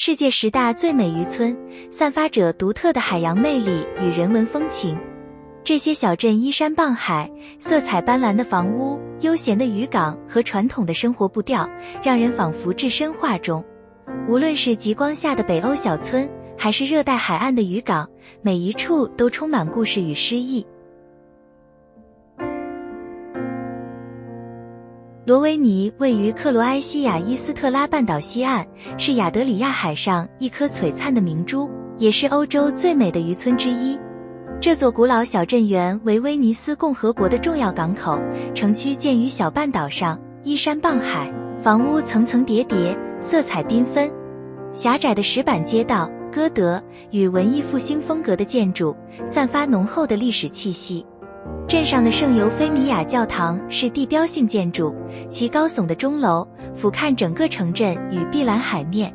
世界10大最美渔村，散发着独特的海洋魅力与人文风情。这些小镇依山傍海，色彩斑斓的房屋、悠闲的渔港和传统的生活步调，让人仿佛置身画中。无论是极光下的北欧小村，还是热带海岸的渔港，每一处都充满故事与诗意。罗维尼位于克罗埃西亚伊斯特拉半岛西岸，是亚得里亚海上一颗璀璨的明珠，也是欧洲最美的渔村之一。这座古老小镇原为威尼斯共和国的重要港口，城区建于小半岛上，依山傍海，房屋层层叠叠，色彩缤纷。狭窄的石板街道、歌德与文艺复兴风格的建筑，散发浓厚的历史气息。镇上的圣尤菲米亚教堂是地标性建筑，其高耸的钟楼俯瞰整个城镇与碧蓝海面。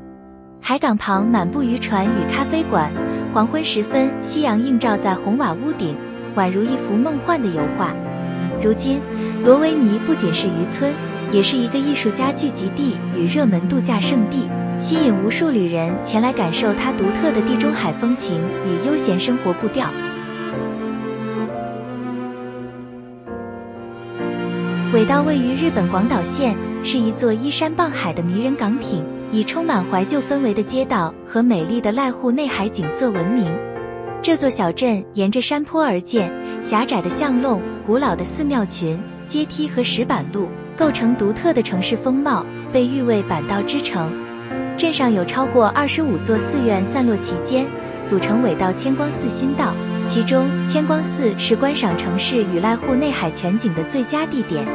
海港旁满布渔船与咖啡馆，黄昏时分，夕阳映照在红瓦屋顶，宛如一幅梦幻的油画。如今，罗维尼不仅是渔村，也是一个艺术家聚集地与热门度假胜地，吸引无数旅人前来感受它独特的地中海风情与悠闲生活步调。尾道位于日本广岛县，是一座依山傍海的迷人港町，以充满怀旧氛围的街道和美丽的濑户内海景色闻名。这座小镇沿着山坡而建，狭窄的巷弄、古老的寺庙群、阶梯和石板路，构成独特的城市风貌，被誉为板道之城。镇上有超过25座寺院散落其间，组成尾道千光寺新道，其中千光寺是观赏城市与濑户内海全景的最佳地点。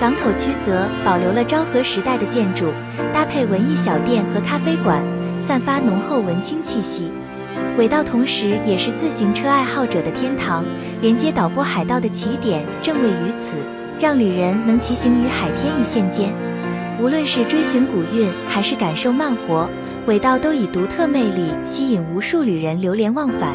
港口区则保留了昭和时代的建筑，搭配文艺小店和咖啡馆，散发浓厚文青气息。尾道同时也是自行车爱好者的天堂，连接岛波海道的起点正位于此，让旅人能骑行于海天一线间。无论是追寻古韵还是感受慢活，尾道都以独特魅力吸引无数旅人流连忘返。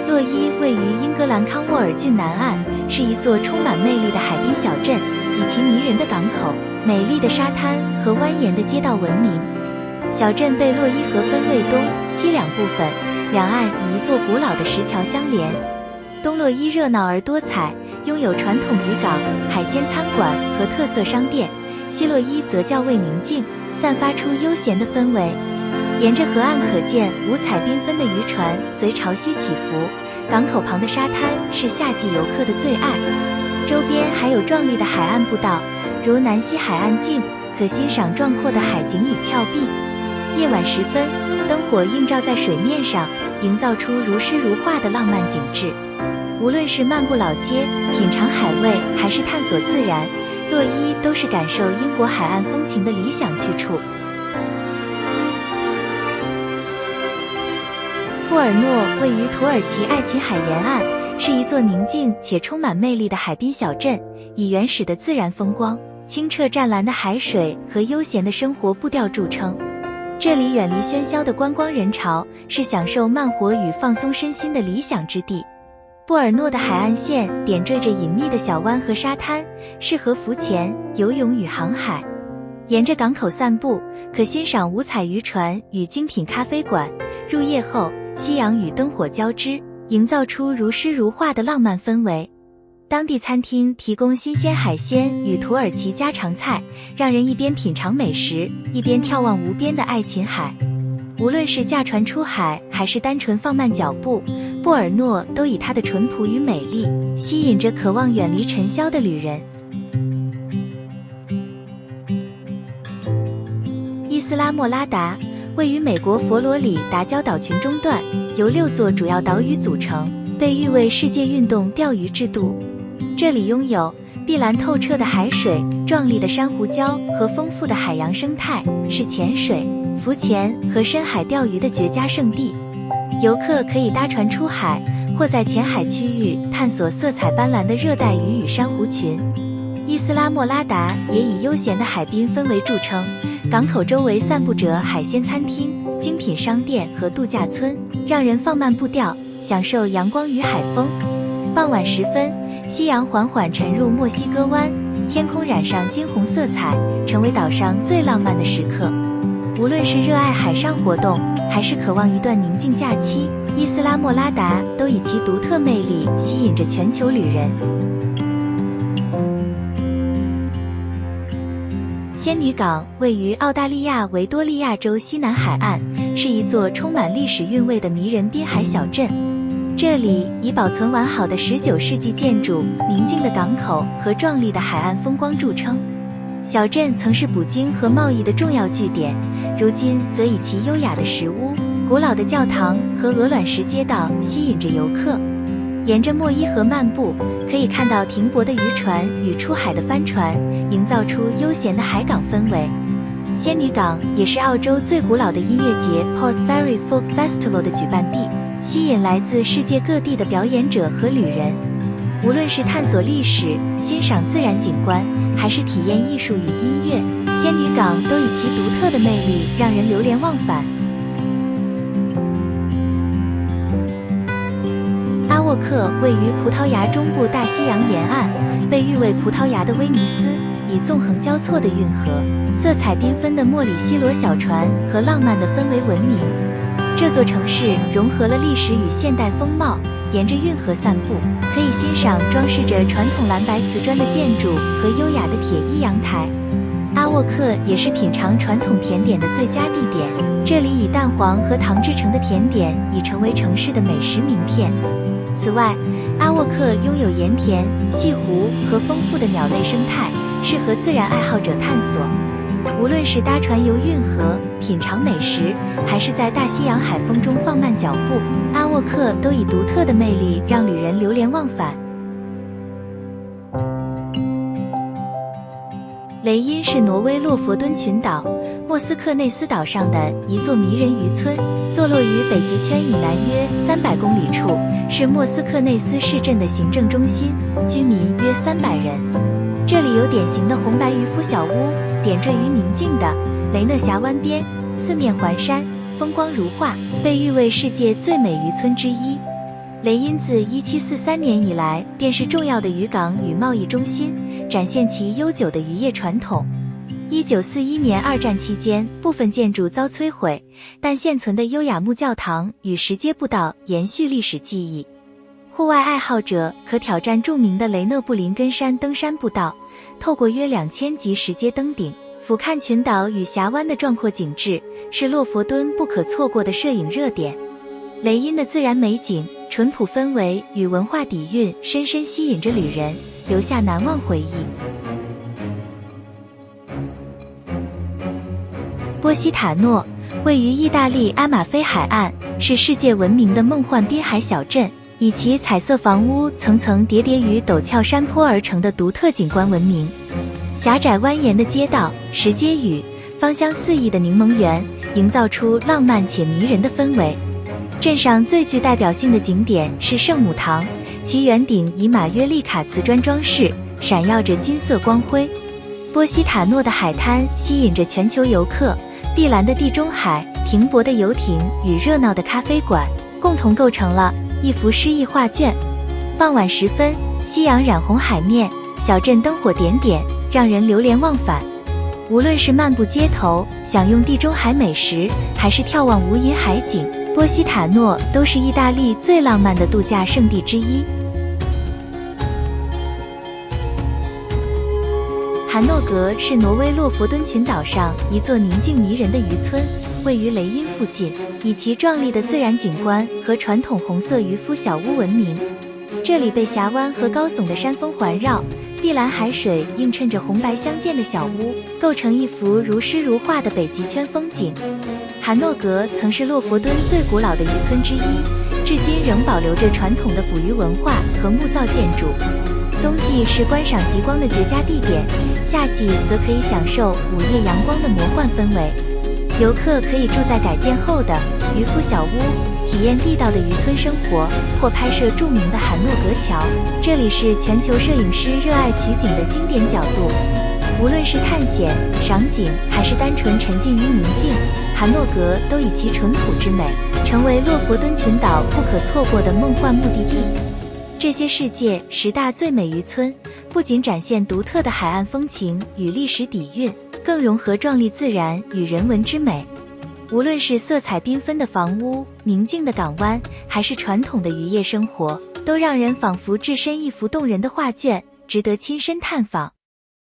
洛伊位于英格兰康沃尔郡南岸，是一座充满魅力的海滨小镇，以其迷人的港口、美丽的沙滩和蜿蜒的街道闻名。小镇被洛伊河分为东西两部分，两岸以一座古老的石桥相连。东洛伊热闹而多彩，拥有传统渔港、海鲜餐馆和特色商店；西洛伊则较为宁静，散发出悠闲的氛围。沿着河岸可见五彩缤纷的渔船随潮汐起伏，港口旁的沙滩是夏季游客的最爱。周边还有壮丽的海岸步道，如南溪海岸径，可欣赏壮阔的海景与峭壁。夜晚时分，灯火映照在水面上，营造出如诗如画的浪漫景致。无论是漫步老街、品尝海味，还是探索自然，洛伊都是感受英国海岸风情的理想去处。布尔诺位于土耳其爱琴海沿岸，是一座宁静且充满魅力的海滨小镇，以原始的自然风光、清澈湛蓝的海水和悠闲的生活步调著称。这里远离喧嚣的观光人潮，是享受慢活与放松身心的理想之地。布尔诺的海岸线点缀着隐秘的小湾和沙滩，适合浮潜、游泳与航海。沿着港口散步，可欣赏五彩渔船与精品咖啡馆。入夜后，夕阳与灯火交织，营造出如诗如画的浪漫氛围。当地餐厅提供新鲜海鲜与土耳其家常菜，让人一边品尝美食，一边眺望无边的爱琴海。无论是驾船出海，还是单纯放慢脚步，布尔诺都以它的淳朴与美丽，吸引着渴望远离尘嚣的旅人。伊斯拉莫拉达位于美国佛罗里达礁岛群中段，由6座主要岛屿组成，被誉为世界运动钓鱼之都。这里拥有碧蓝透彻的海水、壮丽的珊瑚礁和丰富的海洋生态，是潜水、浮潜和深海钓鱼的绝佳胜地。游客可以搭船出海，或在浅海区域探索色彩斑斓的热带鱼与珊瑚群。伊斯拉莫拉达也以悠闲的海滨氛围著称，港口周围散布着海鲜餐厅、精品商店和度假村，让人放慢步调，享受阳光与海风。傍晚时分，夕阳缓缓沉入墨西哥湾，天空染上金红色彩，成为岛上最浪漫的时刻。无论是热爱海上活动，还是渴望一段宁静假期，伊斯拉莫拉达都以其独特魅力吸引着全球旅人。仙女港位于澳大利亚维多利亚州西南海岸，是一座充满历史韵味的迷人滨海小镇。这里以保存完好的19世纪建筑、宁静的港口和壮丽的海岸风光著称。小镇曾是捕鲸和贸易的重要据点，如今则以其优雅的石屋、古老的教堂和鹅卵石街道吸引着游客。沿着莫伊河漫步，可以看到停泊的渔船与出海的帆船，营造出悠闲的海港氛围。仙女港也是澳洲最古老的音乐节 Port Fairy Folk Festival 的举办地，吸引来自世界各地的表演者和旅人。无论是探索历史、欣赏自然景观，还是体验艺术与音乐，仙女港都以其独特的魅力让人流连忘返。阿沃克位于葡萄牙中部大西洋沿岸，被誉为葡萄牙的威尼斯，以纵横交错的运河、色彩缤纷的莫里西罗小船和浪漫的氛围闻名。这座城市融合了历史与现代风貌，沿着运河散步，可以欣赏装饰着传统蓝白瓷砖的建筑和优雅的铁艺阳台。阿沃克也是品尝传统甜点的最佳地点，这里以蛋黄和糖制成的甜点已成为城市的美食名片。此外，阿沃克拥有盐田、西湖和丰富的鸟类生态，适合自然爱好者探索。无论是搭船游运河、品尝美食，还是在大西洋海风中放慢脚步，阿沃克都以独特的魅力让旅人流连忘返。雷因是挪威洛佛敦群岛莫斯科内斯岛上的一座迷人渔村，坐落于北极圈以南约300公里处，是莫斯科内斯市镇的行政中心，居民约300人。这里有典型的红白渔夫小屋，点缀于宁静的雷讷峡湾边，四面环山，风光如画，被誉为世界最美渔村之一。雷因自1743年以来便是重要的渔港与贸易中心，展现其悠久的渔业传统。1941年二战期间，部分建筑遭摧毁，但现存的优雅木教堂与石阶步道延续历史记忆。户外爱好者可挑战著名的雷讷布林根山登山步道，透过约2000级石阶登顶，俯瞰群岛与峡湾的壮阔景致，是洛佛敦不可错过的摄影热点。雷因的自然美景、淳朴氛围与文化底蕴深深吸引着旅人，留下难忘回忆。波西塔诺位于意大利阿马菲海岸，是世界闻名的梦幻滨海小镇，以其彩色房屋层层叠叠于陡峭山坡而成的独特景观闻名。狭窄蜿蜒的街道、石阶屿、芳香四溢的柠檬园，营造出浪漫且迷人的氛围。镇上最具代表性的景点是圣母堂，其圆顶以马约利卡瓷砖装饰，闪耀着金色光辉。波西塔诺的海滩吸引着全球游客，碧蓝的地中海、停泊的游艇与热闹的咖啡馆，共同构成了一幅诗意画卷。傍晚时分，夕阳染红海面，小镇灯火点点，让人流连忘返。无论是漫步街头，享用地中海美食，还是眺望无垠海景，波西塔诺都是意大利最浪漫的度假胜地之一。韩诺格是挪威洛佛敦群岛上一座宁静迷人的渔村，位于雷因附近，以其壮丽的自然景观和传统红色渔夫小屋闻名。这里被峡湾和高耸的山峰环绕，碧蓝海水映衬着红白相间的小屋，构成一幅如诗如画的北极圈风景。韩诺格曾是洛佛敦最古老的渔村之一，至今仍保留着传统的捕鱼文化和木造建筑。冬季是观赏极光的绝佳地点，夏季则可以享受午夜阳光的魔幻氛围。游客可以住在改建后的渔夫小屋，体验地道的渔村生活，或拍摄著名的韩诺格桥。这里是全球摄影师热爱取景的经典角度。无论是探险、赏景，还是单纯沉浸于宁静，韩诺格都以其淳朴之美，成为洛佛敦群岛不可错过的梦幻目的地。这些世界10大最美渔村，不仅展现独特的海岸风情与历史底蕴，更融合壮丽自然与人文之美。无论是色彩缤纷的房屋、宁静的港湾，还是传统的渔业生活，都让人仿佛置身一幅动人的画卷，值得亲身探访。